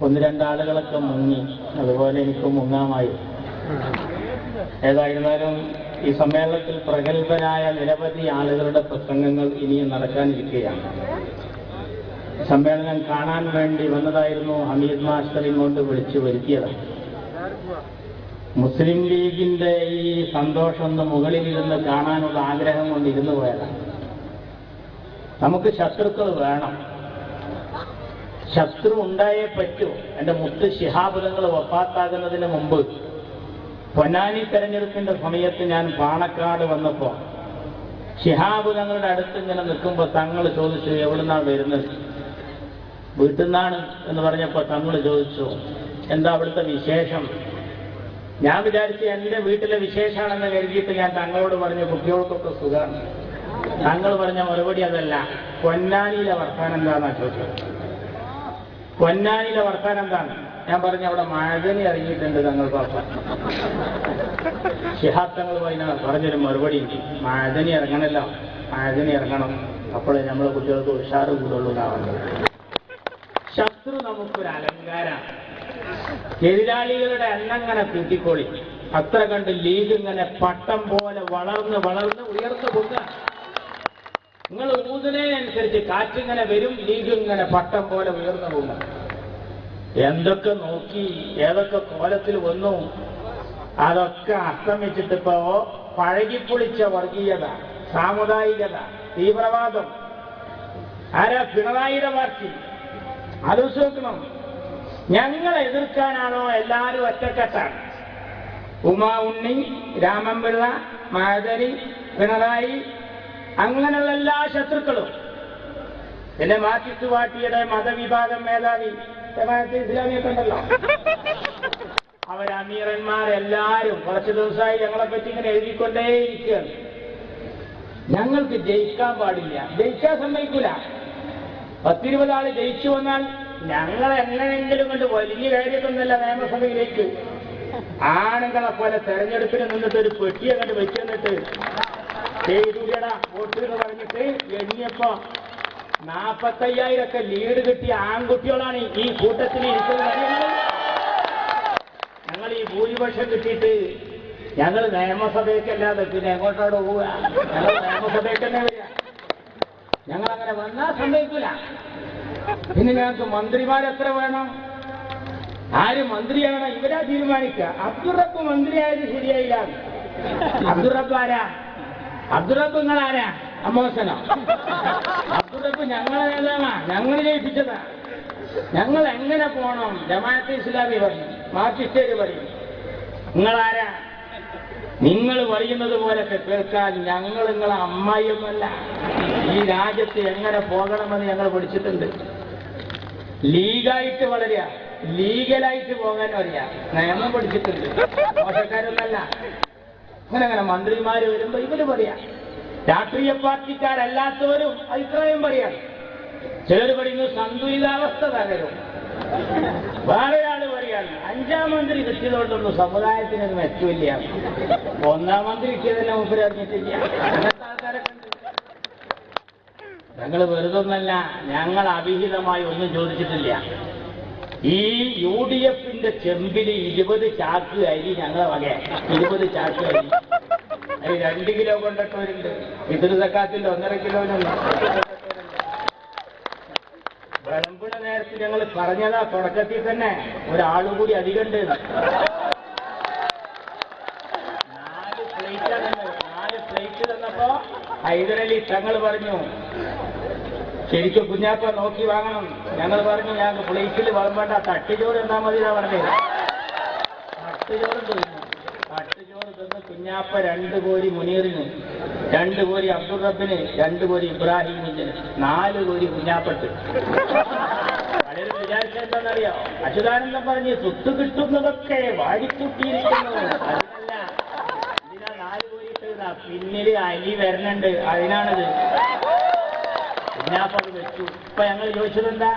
ഒന്ന് രണ്ടാളുകളൊക്കെ മുങ്ങി, അതുപോലെ എനിക്ക് മുങ്ങാമായി. ഏതായിരുന്നാലും ഈ സമ്മേളനത്തിൽ പ്രഗത്ഭരായ നിരവധി ആളുകളുടെ പ്രസംഗങ്ങൾ ഇനിയും നടക്കാനിരിക്കുകയാണ്. സമ്മേളനം കാണാൻ വേണ്ടി വന്നതായിരുന്നു. ഹമീദ് മാസ്റ്റർ ഇങ്ങോട്ട് വിളിച്ചു വരുത്തിയതാണ്. മുസ്ലിം ലീഗിന്റെ ഈ സന്തോഷം ഒന്ന് മുകളിലിരുന്ന് കാണാനുള്ള ആഗ്രഹം കൊണ്ട് ഇരുന്നു പോയതാണ്. നമുക്ക് ശത്രുക്കൾ വേണം, ശത്രു ഉണ്ടായേ പറ്റൂ. എന്റെ മുത്ത് ശിഹാബ് തങ്ങൾ വഫാത്താകുന്നതിന് മുമ്പ് പൊന്നാനി തെരഞ്ഞെടുപ്പിന്റെ സമയത്ത് ഞാൻ പാണക്കാട് വന്നപ്പോ ശിഹാബ് തങ്ങളുടെ അടുത്ത് ഇങ്ങനെ നിൽക്കുമ്പോൾ തങ്ങൾ ചോദിച്ചു, എവിടുന്നാണ് വരുന്നത്? വീട്ടിൽ നിന്നാണ് എന്ന് പറഞ്ഞപ്പോൾ തങ്ങൾ ചോദിച്ചു, എന്താ അവിടുത്തെ വിശേഷം? ഞാൻ വിചാരിച്ചു എന്റെ വീട്ടിലെ വിശേഷമാണെന്ന് കരുതിയിട്ട് ഞാൻ തങ്ങളോട് പറഞ്ഞു, കുട്ടികൾക്കൊക്കെ സുഖമാണ്. താങ്കൾ പറഞ്ഞ മറുപടി അതല്ല, പൊന്നാനിയിലെ വർത്താനം എന്താന്നാ ചോദിച്ചത്. പൊന്നാനിയിലെ വർത്താനം എന്താണ്? ഞാൻ പറഞ്ഞു, അവിടെ മഴനി ഇറങ്ങിയിട്ടുണ്ട് തങ്ങൾ പാപ്പ. ശിഹാബ് തങ്ങൾ പറഞ്ഞൊരു മറുപടി, മഴനി ഇറങ്ങണല്ലോ, മഴനി ഇറങ്ങണം, അപ്പോഴേ നമ്മളെ കുട്ടികൾക്ക് ഉഷാറ് കൂടുള്ളൂ എന്നാവുന്നത്. ശത്രു നമുക്കൊരു അലങ്കാരമാണ്. എതിരാളികളുടെ എണ്ണങ്ങനെ കൂട്ടിക്കോളി. അത്ര കണ്ട് ലീഗ് ഇങ്ങനെ പട്ടം പോലെ വളർന്ന് വളർന്ന് ഉയർന്നു പോകുക. നിങ്ങൾ ഊതുന്നതിനനുസരിച്ച് കാറ്റിങ്ങനെ വരും, ലീഗ് ഇങ്ങനെ പട്ടം പോലെ ഉയർന്നു പോകുക. എന്തൊക്കെ നോക്കി ഏതൊക്കെ കോലത്തിൽ വന്നു, അതൊക്കെ അസ്തമിച്ചിട്ടിപ്പോ പഴകിപ്പൊളിച്ച വർഗീയത, സാമുദായികത, തീവ്രവാദം. ആരാ? പിണറായിയുടെ പാർട്ടി. ആലോചിക്കണം, ഞങ്ങളെ എതിർക്കാനാണോ എല്ലാവരും ഒറ്റക്കെട്ടാണ്? ഉമാ ഉണ്ണി, രാമൻപിള്ള, മഹദരി, പിണറായി, അങ്ങനെയുള്ള എല്ലാ ശത്രുക്കളും. പിന്നെ മാർക്സിസ്റ്റ് പാർട്ടിയുടെ മതവിഭാഗം മേധാവി ജമാഅത്തെ ഇസ്ലാമിയൊക്കെ ഉണ്ടല്ലോ, അവരമീറന്മാരെല്ലാരും കുറച്ചു ദിവസമായി ഞങ്ങളെ പറ്റി ഇങ്ങനെ എഴുതിക്കൊണ്ടേയിരിക്കുകയാണ്. ഞങ്ങൾക്ക് ജയിക്കാൻ പാടില്ല, ജയിക്കാൻ സമ്മതിക്കൂല. 10-20 ആള് ജയിച്ചു വന്നാൽ ഞങ്ങൾ എങ്ങനെയെങ്കിലും കൊണ്ട് വലിയ കാര്യമൊന്നുമല്ല നിയമസഭയിലേക്ക്. ആണുങ്ങളെ പോലെ തെരഞ്ഞെടുപ്പിന് നിന്നിട്ട് ഒരു പെട്ടിയെ കണ്ട് വെച്ചിട്ട് ചെയ്തൂടാ വോട്ട് എന്ന് പറഞ്ഞിട്ട് എണ്ണിയപ്പോ 45,000 ലീഡ് കിട്ടിയ ആൺകുട്ടികളാണ് ഈ കൂട്ടത്തിൽ ഇരിക്കുന്നത്. ഞങ്ങൾ ഈ ഭൂരിപക്ഷം കിട്ടിയിട്ട് ഞങ്ങൾ നിയമസഭയ്ക്കല്ലാതെ പിന്നെ എങ്ങോട്ടോട് പോവുക? ഞങ്ങൾ നിയമസഭയ്ക്ക് തന്നെ വരിക. ഞങ്ങളങ്ങനെ വന്നാൽ സമ്മതിക്കൂല. പിന്നെ ഞങ്ങൾക്ക് മന്ത്രിമാരെത്ര വേണം? ആര് മന്ത്രിയാണോ ഇവരാ തീരുമാനിക്കുക. അബ്ദുറബ്ബ് മന്ത്രിയായത് ശരിയായില്ല. അബ്ദുറബ്ബ് ആരാ? അബ്ദുറബ്ബ് നിങ്ങളാരാ? അമ്മോസനോ? അബ്ദുറബ്ബ് ഞങ്ങളെ നേതാവാ, ഞങ്ങൾ ജയിപ്പിച്ചതാ. ഞങ്ങൾ എങ്ങനെ പോണം? ജമാഅത്തെ ഇസ്ലാമി പറയും, മാർക്സിസ്റ്റ് പറയും. നിങ്ങളാരാ? നിങ്ങൾ പറയുന്നത് പോലൊക്കെ കേൾക്കാൻ ഞങ്ങൾ നിങ്ങളെ അമ്മായിയൊന്നുമല്ല. ഈ രാജ്യത്ത് എങ്ങനെ പോകണമെന്ന് ഞങ്ങൾ പഠിച്ചിട്ടുണ്ട്. ലീഗായിട്ട് വളരുക, ലീഗലായിട്ട് പോകാനും അറിയാം, നിയമം പഠിച്ചിട്ടുണ്ട്. മോശക്കാരൊന്നല്ല. അങ്ങനെ മന്ത്രിമാര് വരുമ്പോ ഇവര് പറയാം. രാഷ്ട്രീയ പാർട്ടിക്കാരല്ലാത്തവരും അഭിപ്രായം പറയാം. ചിലർ പറയുന്നു സന്തുലിതാവസ്ഥ തകരും. വേറൊരാള് പറയാണ് 5-ാം മന്ത്രി കിട്ടിയതുകൊണ്ടൊന്നും സമുദായത്തിനൊന്നും മെച്ചമില്ല, 1-ാം മന്ത്രി കിട്ടിയതെല്ലാം മുമ്പ് അറിഞ്ഞിട്ടില്ല. അങ്ങനത്തെ ആൾക്കാരൊക്കെ ഉണ്ട്. ഞങ്ങൾ വെറുതൊന്നല്ല, ഞങ്ങൾ അവിഹിതമായി ഒന്നും ചോദിച്ചിട്ടില്ല. ഈ UDFന്റെ ചെമ്പില് 20 ചാക്ക് അരി ഞങ്ങളെ വകെ. 20 ചാക്ക് അരി, അത് 2 കിലോ കൊണ്ടിട്ടവരുണ്ട്. ഫിത്ർ സക്കാത്തിന്റെ 1.5 കിലോനുണ്ട്. വിളമ്പുന്ന നേരത്ത് ഞങ്ങൾ പറഞ്ഞതാ തുടക്കത്തിൽ തന്നെ, ഒരാളുകൂടി അധികമുണ്ട്. 4 പ്ലേറ്റ് തന്നപ്പോ ഹൈദരലി തങ്ങൾ പറഞ്ഞു, ശരിക്കും കുഞ്ഞാപ്പ നോക്കി വാങ്ങണം. ഞങ്ങൾ പറഞ്ഞു, ഞങ്ങൾക്ക് പ്ലേറ്റിൽ വിളമ്പേണ്ട, തട്ടുചോറ് എന്നാ മതി എന്നാ പറഞ്ഞത്. തട്ടുചോറ് തിന്നു. തട്ടുചോറ് തിന്ന് കുഞ്ഞാപ്പ 2 കോരി മുനീറിന്, 2 കോരി അബ്ദുറബ്ബിന്, 2 കോരി ഇബ്രാഹിമിന്, 4 കോരി കുഞ്ഞാപ്പട്ട്. പലരും വിചാരിച്ചെന്താണെന്നറിയോ? അച്യുതാനന്ദൻ പറഞ്ഞ് സുത്ത് കിട്ടുന്നതൊക്കെ വാരിക്കൂട്ടിയിരിക്കുന്നു. അതിനല്ല, ഇതിനാ 4 കോരി ഇട്ടതാ. പിന്നില് അലി വരണുണ്ട്, അതിനാണിത്. കുഞ്ഞാപ്പത് വെച്ചു. ഇപ്പൊ ഞങ്ങൾ ചോദിച്ചതെന്താ?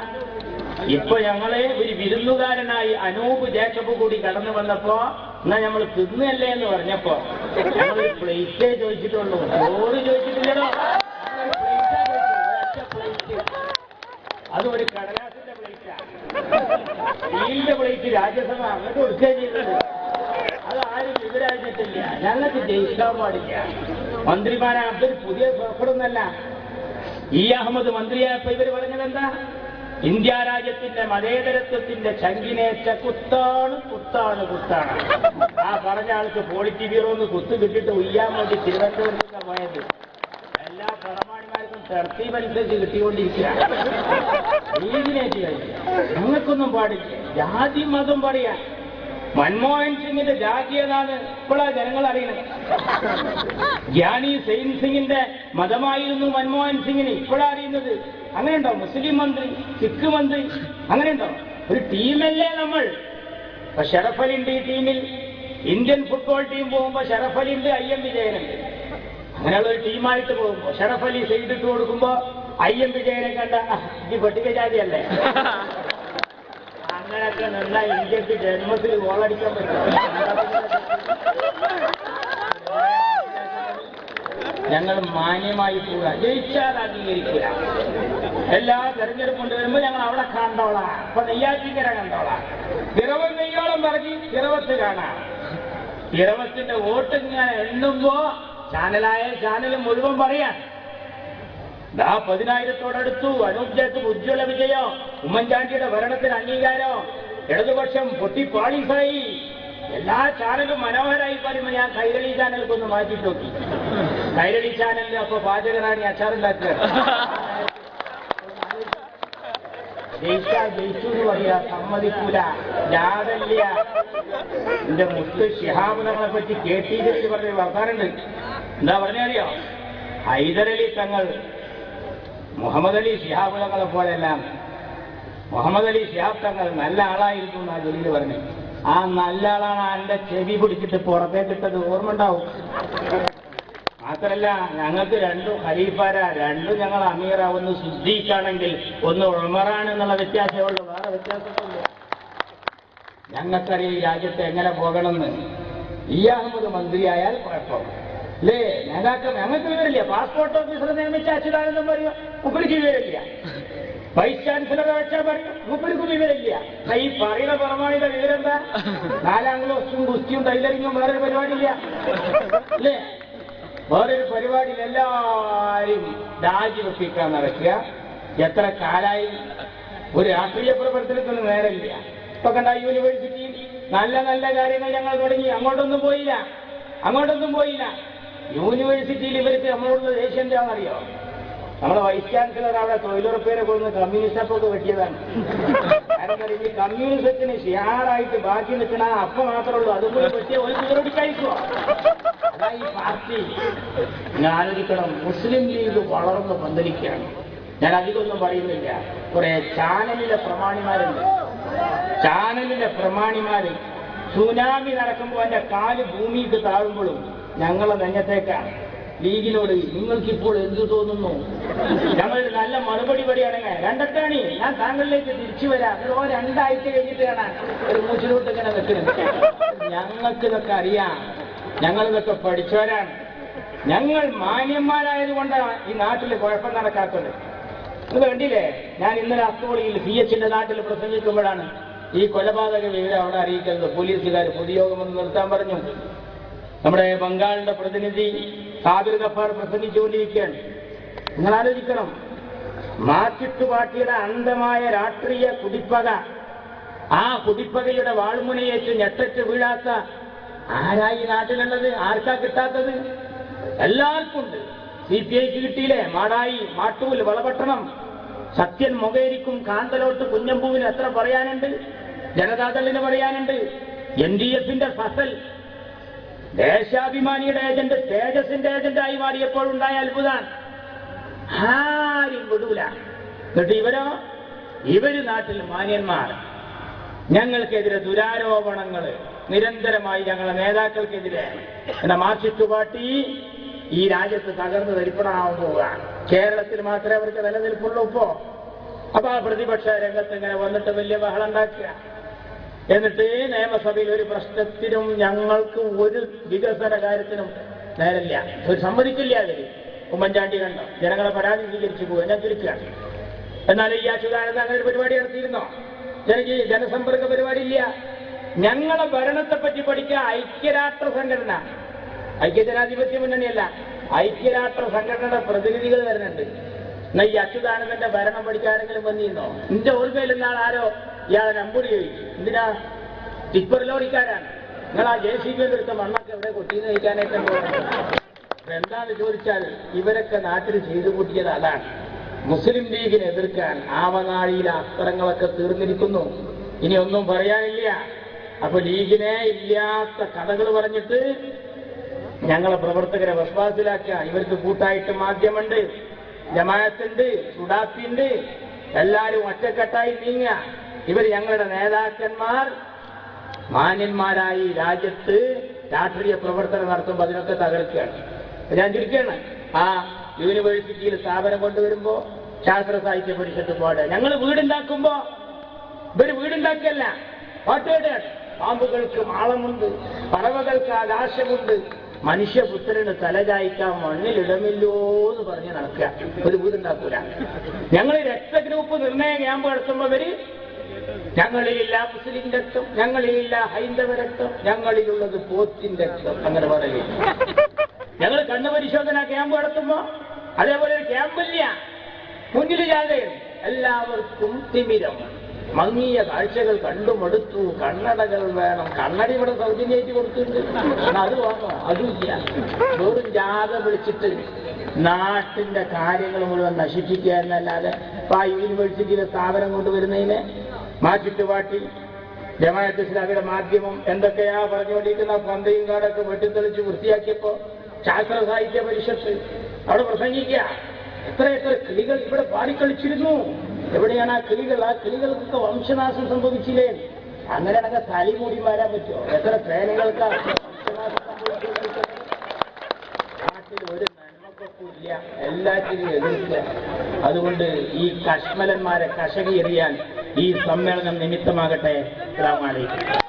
ഇപ്പൊ ഞങ്ങള് ഒരു വിരുന്നുകാരനായി അനൂപ് ജേക്കബ് കൂടി കടന്നു വന്നപ്പോ എന്നാ നമ്മൾ തിന്നല്ലേ എന്ന് പറഞ്ഞപ്പോ ഞങ്ങൾ പ്ലേറ്റേ ചോദിച്ചിട്ടുള്ളൂ, ചോറ് ചോദിച്ചിട്ടില്ലല്ലോ. അതും ഒരു കടലാസിന്റെ പ്ലേറ്റാണ്. സ്റ്റീലിന്റെ പ്ലേറ്റ് രാജ്യസഭ അങ്ങോട്ട് കൊടുക്കുകയും ചെയ്തത്. അത് ആരും എതിരായിട്ടില്ല. ഞങ്ങൾക്ക് ജയിക്കാൻ പാടില്ല. മന്ത്രിമാരാകത്തൊരു പുതിയ പുറപ്പെടുന്നല്ല. അഹമ്മദ് മന്ത്രിയായപ്പോ ഇവര് പറഞ്ഞതെന്താ? ഇന്ത്യ രാജ്യത്തിന്റെ മതേതരത്വത്തിന്റെ ചങ്കിനേറ്റ കുത്താണ് കുത്താണ് കുത്താണ്. ആ പറഞ്ഞ ആൾക്ക് പോളിറ്റി ബ്യൂറോന്ന് കുത്ത് കിട്ടിട്ട് ഉയ്യാൻ വേണ്ടി തിരുവനന്തപുരത്ത് പോയത്. എല്ലാ പ്രമാണിമാർക്കും തർത്തീപനുസരിച്ച് കിട്ടിക്കൊണ്ടിരിക്കുക. രീതിനേറ്റ് കഴിക്കുക. ഞങ്ങൾക്കൊന്നും പാടില്ല. ജാതി മതം പറയാ. മൻമോഹൻ സിംഗിന്റെ ജാതി ഏതാണ് ഇപ്പോഴാ ജനങ്ങൾ അറിയണത്. ജ്ഞാനി സെയിൻ സിംഗിന്റെ മതമായിരുന്നു മൻമോഹൻ സിംഗിന് ഇപ്പോഴാ അറിയുന്നത്. അങ്ങനെയുണ്ടോ? മുസ്ലിം മന്ത്രി, സിഖ് മന്ത്രി, അങ്ങനെയുണ്ടോ? ഒരു ടീമല്ലേ നമ്മൾ. ഇപ്പൊ ഷറഫലിന്റെ ഈ ടീമിൽ ഇന്ത്യൻ ഫുട്ബോൾ ടീം പോകുമ്പോ ഷറഫലിന്റെ IM വിജയനുണ്ട്. അങ്ങനെയുള്ള ഒരു ടീമായിട്ട് പോകുമ്പോ ഷറഫലി സൈഡിട്ട് കൊടുക്കുമ്പോ IM വിജയനെ കണ്ട ഈ പട്ടികജാതിയല്ലേ. അങ്ങനെയൊക്കെ നിന്നാ ഇന്ത്യക്ക് ജന്മത്തിൽ ഗോളടിക്കാൻ പറ്റും. ഞങ്ങൾ മാന്യമായി പോവുക. ജയിച്ചാൽ അംഗീകരിക്കുക. എല്ലാ തെരഞ്ഞെടുപ്പ് കൊണ്ടുവരുമ്പോ ഞങ്ങൾ അവിടെ കണ്ടോളാം. അപ്പൊ നെയ്യാറ്റിക്കര കണ്ടോളാം. പിറവം നെയ്യോളം പറഞ്ഞ് പിറവത്ത് കാണാം. പിറവത്തിന്റെ വോട്ട് ഇങ്ങനെ എണ്ണുമ്പോ ചാനലായ ചാനൽ മുഴുവൻ പറയാൻ 10,000-ഓടടുത്തു. അനൂപ് ജേക്കബ് ഉജ്ജ്വല വിജയം. ഉമ്മൻചാണ്ടിയുടെ ഭരണത്തിന് അംഗീകാരം. ഇടതുപക്ഷം പൊട്ടിപ്പാളീസായി. എല്ലാ ചാനലും മനോഹരമായി പറയുമ്പോൾ ഞാൻ കൈരളി ചാനൽക്കൊന്ന് മാറ്റി നോക്കി. കൈരളി ചാനലിൽ അപ്പൊ പാചകറാണി അച്ചാറുണ്ടാക്കുക. ജയിച്ചു എന്ന് പറയാ. സമ്മതിക്കൂല. ജാതല്ല. എന്റെ മുത്ത് ശിഹാബുദങ്ങളെ പറ്റി കേട്ടീകരിച്ച് പറഞ്ഞ വർത്താനുണ്ട്. എന്താ പറഞ്ഞറിയോ? ഹൈദരലി തങ്ങൾ മുഹമ്മദ് അലി ശിഹാബ് തങ്ങളെ പോലെല്ലാം മുഹമ്മദ് അലി ശിഹാബ് തങ്ങൾ നല്ല ആളായിരുന്നു എന്നാ ജലീൽ പറഞ്ഞു. ആ നല്ല ആളാണ് എന്റെ ചെവി പിടിച്ചിട്ട് പുറത്തേക്കിട്ടത്. ഓർമ്മ ഉണ്ടാവും. മാത്രല്ല ഞങ്ങൾക്ക് രണ്ടും ഖലീഫാര, രണ്ടും ഞങ്ങൾ അമീറ. ഒന്ന് സിദ്ദീഖാണെങ്കിൽ ഒന്ന് ഉമറാണ് എന്നുള്ള വ്യത്യാസമേ ഉള്ളൂ. വേറെ വ്യത്യാസമില്ല. ഞങ്ങൾക്കറിയാം ഈ രാജ്യത്ത് എങ്ങനെ പോകണമെന്ന്. അഹമ്മദ് മന്ത്രിയായാൽ കുഴപ്പം അല്ലേ? ഞങ്ങൾക്ക് വിവരമില്ല. പാസ്പോർട്ട് ഓഫീസറെ നിയമിച്ച അച്യുതാനന്ദൻ പറയും മുപ്പടിക്ക് വിവരമില്ല. വൈസ് ചാൻസലറെ വെച്ചാൽ പറയും മുപ്പടിക്ക് വിവരമില്ല. ഈ പറയുന്ന പ്രമാണിയുടെ വിവരെന്താ? 4ാം ക്ലാസും ഗുസ്തിയും ടൈലറിങ്ങും വേറൊരു പരിപാടിയില്ല അല്ലേ? വേറൊരു പരിപാടിയിൽ എല്ലാവരും രാജിവെപ്പിക്കാൻ നടക്കുക. എത്ര കാലായി ഒരു രാഷ്ട്രീയ പ്രവർത്തനത്തിന് നേരമില്ല. ഇപ്പൊ കണ്ട യൂണിവേഴ്സിറ്റിയിൽ നല്ല നല്ല കാര്യങ്ങൾ ഞങ്ങൾ തുടങ്ങി. അങ്ങോട്ടൊന്നും പോയില്ല. യൂണിവേഴ്സിറ്റിയിൽ ഇവർക്ക് നമ്മളോട് ദേഷ്യം എന്താണെന്നറിയോ? നമ്മളെ വൈസ് ചാൻസലർ അവിടെ തൊഴിലുറപ്പേരെ കൊന്ന് കമ്മ്യൂണിസ്റ്റൊക്കെ വെട്ടിയതാണ്. കാരണം ഈ കമ്മ്യൂണിസത്തിന് ഷിയാറായിട്ട് ബാക്കി നിൽക്കണ അപ്പൊ മാത്രമേ ഉള്ളൂ. അതും കൂടി വെട്ടിയ ഒരു കുതിരടി കഴിക്കുമോ? അതാ ഈ പാർട്ടി. ഞാൻ ആലോചിക്കണം. മുസ്ലിം ലീഗ് വളർന്ന് പന്തലിക്കുകയാണ്. ഞാൻ അധികമൊന്നും പറയുന്നില്ല. കുറെ ചാനലിലെ പ്രമാണിമാര് സുനാമി നടക്കുമ്പോൾ എന്റെ കാല് ഭൂമിക്ക് താഴുമ്പോഴും ഞങ്ങളെ നെഞ്ഞത്തേക്കാണ്. ലീഗിനോട് നിങ്ങൾക്കിപ്പോൾ എന്തു തോന്നുന്നു? ഞങ്ങൾ നല്ല മറുപടി പറയുകയാണെങ്കിൽ രണ്ടട്ടാണി ഞാൻ താങ്കളിലേക്ക് തിരിച്ചു വരാം. 2 ആഴ്ച കഴിഞ്ഞിട്ട് കാണാൻ ഒരു മൂച്ചിലോട്ട് ഇങ്ങനെ വെക്കുന്നത്. ഞങ്ങൾക്കിതൊക്കെ അറിയാം. ഞങ്ങളിതൊക്കെ പഠിച്ചവരാണ്. ഞങ്ങൾ മാന്യന്മാരായതുകൊണ്ടാണ് ഈ നാട്ടിൽ കുഴപ്പം നടക്കാത്തത്. അത് കണ്ടില്ലേ? ഞാൻ ഇന്നലെ അത്തോളിയിൽ CHന്റെ നാട്ടിൽ പ്രസംഗിക്കുമ്പോഴാണ് ഈ കൊലപാതക വിവരം അവിടെ അറിയിക്കുന്നത്. പോലീസുകാർ പൊതുയോഗമൊന്ന് നിർത്താൻ പറഞ്ഞു. നമ്മുടെ ബംഗാളിന്റെ പ്രതിനിധി സാബിർ ഗഫാർ പ്രസംഗിച്ചുകൊണ്ടിരിക്കുകയാണ്. നിങ്ങൾ ആലോചിക്കണം. മാർക്സിസ്റ്റ് പാർട്ടിയുടെ അന്ധമായ രാഷ്ട്രീയ കുടിപ്പക, ആ കുടിപ്പകയുടെ വാൾമുനയേറ്റ് ഞെട്ടറ്റ് വീഴാത്ത ആരായി നാട്ടിലുള്ളത്? ആർക്കാ കിട്ടാത്തത്? എല്ലാവർക്കും ഉണ്ട്. CPIക്ക് കിട്ടിയില്ലേ? മാടായി, മാട്ടൂൽ, വളപട്ടണം, സത്യൻ മൊകേരിക്കും കാന്തലോട്ട് കുഞ്ഞമ്പൂവിന് എത്ര പറയാനുണ്ട്? ജനതാദളിന് പറയാനുണ്ട്. NDFന്റെ ഫസൽ ദേശാഭിമാനിയുടെ ഏജന്റ് തേജസിന്റെ ഏജന്റായി മാറിയപ്പോഴുണ്ടായ അത്ഭുതമാണ്. ആരും വിടൂല. എന്നിട്ട് ഇവര് നാട്ടിൽ മാന്യന്മാർ. ഞങ്ങൾക്കെതിരെ ദുരാരോപണങ്ങൾ നിരന്തരമായി ഞങ്ങളുടെ നേതാക്കൾക്കെതിരെ. എന്ന മാർക്സിസ്റ്റ് പാർട്ടി ഈ രാജ്യത്ത് തകർന്ന് തരിപ്പണമാവാൻ പോവുകയാണ്. കേരളത്തിൽ മാത്രമേ അവർക്ക് നിലനിൽപ്പുള്ളൂ ഇപ്പോ. അപ്പൊ ആ പ്രതിപക്ഷ രംഗത്ത് ഇങ്ങനെ വന്നിട്ട് വലിയ ബഹളം ഉണ്ടാക്കുക. എന്നിട്ട് നിയമസഭയിൽ ഒരു പ്രശ്നത്തിനും ഞങ്ങൾക്ക് ഒരു വികസന കാര്യത്തിനും നേരമില്ല. ഒരു സമ്മതിക്കില്ല. അതിൽ ഉമ്മൻചാണ്ടി കണ്ടോ? ജനങ്ങളെ പരാതി സ്വീകരിച്ചു പോകും. ഞാൻ ചുരുക്കുകയാണ്. എന്നാൽ ഈ അച്യുതാനന്ദ അങ്ങനെ ഒരു പരിപാടി നടത്തിയിരുന്നോ? ജനസമ്പർക്ക പരിപാടി ഇല്ല. ഞങ്ങളെ ഭരണത്തെ പറ്റി പഠിക്കുക ഐക്യരാഷ്ട്ര സംഘടന, ഐക്യജനാധിപത്യ മുന്നണിയല്ല, ഐക്യരാഷ്ട്ര സംഘടനയുടെ പ്രതിനിധികൾ വരുന്നുണ്ട്. എന്നാൽ ഈ അച്യുതാനന്ദന്റെ ഭരണം പഠിക്കാനെങ്കിലും വന്നിരുന്നോ? എന്റെ ഓർമ്മയിൽ എന്നാൽ ആരോ ഇയാളെ നമ്പൂരി ചോദിച്ചു, എന്തിനാ ടിപ്പറിലോടിക്കാരാണ് നിങ്ങൾ ആ JCB എടുത്ത മണ്ണൊക്കെ എവിടെ കൊട്ടിന്ന് കഴിക്കാനായിട്ട് എന്താന്ന് ചോദിച്ചാൽ ഇവരൊക്കെ നാട്ടിൽ ചെയ്തു കൂട്ടിയത് അതാണ്. മുസ്ലിം ലീഗിനെ എതിർക്കാൻ ആവനാഴിയിലെ അസ്ത്രങ്ങളൊക്കെ തീർന്നിരിക്കുന്നു. ഇനി ഒന്നും പറയാനില്ല. അപ്പൊ ലീഗിനെ ഇല്ലാത്ത കഥകൾ പറഞ്ഞിട്ട് ഞങ്ങളെ പ്രവർത്തകരെ വിശ്വാസത്തിലാക്കുക. ഇവർക്ക് കൂട്ടായിട്ട് മാധ്യമമുണ്ട്, ജമാഅത്തുണ്ട്, സുഡാപ്പിയുണ്ട്, എല്ലാവരും ഒറ്റക്കെട്ടായി നീങ്ങുക. ഇവർ ഞങ്ങളുടെ നേതാക്കന്മാർ മാന്യന്മാരായി രാജ്യത്ത് രാഷ്ട്രീയ പ്രവർത്തനം നടത്തുമ്പോൾ അതിനൊക്കെ തകർക്കുകയാണ്. ഞാൻ ചുരുക്കുകയാണ്. ആ യൂണിവേഴ്സിറ്റിയിൽ സ്ഥാപനം കൊണ്ടുവരുമ്പോ ശാസ്ത്ര സാഹിത്യ പരിഷത്ത് പാട് ഞങ്ങൾ വീടുണ്ടാക്കുമ്പോ ഇവര് വീടുണ്ടാക്കിയല്ല, പാട്ടുകേടാണ്. പാമ്പുകൾക്ക് മാളമുണ്ട്, പറവകൾക്ക് ആകാശമുണ്ട്, മനുഷ്യപുത്രന് തലചായ്ക്കാൻ മണ്ണിലിടമില്ലോ എന്ന് പറഞ്ഞ് നടക്കുക. ഒരു വീടുണ്ടാക്കൂല. ഞങ്ങൾ രക്തഗ്രൂപ്പ് നിർണയ ക്യാമ്പ് നടത്തുമ്പോ ഇവര് ഞങ്ങളിലില്ല മുസ്ലിം രക്തം, ഞങ്ങളിലില്ല ഹൈന്ദവ രക്തം, ഞങ്ങളിലുള്ളത് പോത്തിൻ രക്തം അങ്ങനെ പറയില്ല. ഞങ്ങൾ കണ്ണു പരിശോധന ക്യാമ്പ് നടത്തുമ്പോ അതേപോലെ ഒരു ക്യാമ്പില്ല, മുന്നിൽ ജാഥയും എല്ലാവർക്കും തിമിരം, മങ്ങിയ കാഴ്ചകൾ കണ്ടുമടുത്തു, കണ്ണടകൾ വേണം. കണ്ണട ഇവിടെ സൗജന്യമായിട്ട് കൊടുത്തിട്ടുണ്ട്, അത് വാങ്ങോ? അതുമില്ല. വെറും ജാഥ വിളിച്ചിട്ട് നാട്ടിന്റെ കാര്യങ്ങൾ മുഴുവൻ നശിപ്പിക്കുക എന്നല്ലാതെ ഇപ്പൊ ആ യൂണിവേഴ്സിറ്റിയിലെ സ്ഥാപനം കൊണ്ടുവരുന്നതിനെ മാറ്റിട്ട് പാട്ടി ജമാഅത്ത് ഇസ്ലാമിയുടെ മാധ്യമം എന്തൊക്കെയാ പറഞ്ഞുകൊണ്ടിരിക്കുന്ന പന്തയും കാടൊക്കെ വെട്ടിത്തെളിച്ച് വൃത്തിയാക്കിയപ്പോ ശാസ്ത്ര സാഹിത്യ പരിഷത്ത് അവിടെ പ്രസംഗിക്കുക. എത്ര കിളികൾ ഇവിടെ പാടിക്കളിച്ചിരുന്നു. എവിടെയാണ് ആ കിളികൾ? ആ കിളികൾക്കൊക്കെ വംശനാശം സംഭവിച്ചില്ലേ? അങ്ങനെയാണെങ്കിൽ തലി മൂടി മാറാൻ പറ്റുമോ? എത്ര പ്രേമികൾക്ക് വംശനാശം സംഭവിച്ചിട്ടുണ്ട്. നാട്ടിൽ ഒരു നന്മക്കൊപ്പില്ല, എല്ലാറ്റിനും എതിർക്കുക. അതുകൊണ്ട് ഈ കശ്മലന്മാരെ കശകി എറിയാൻ ഈ സമ്മേളനം നിമിത്തമാകട്ടെ. അസ്സലാമു അലൈക്കും.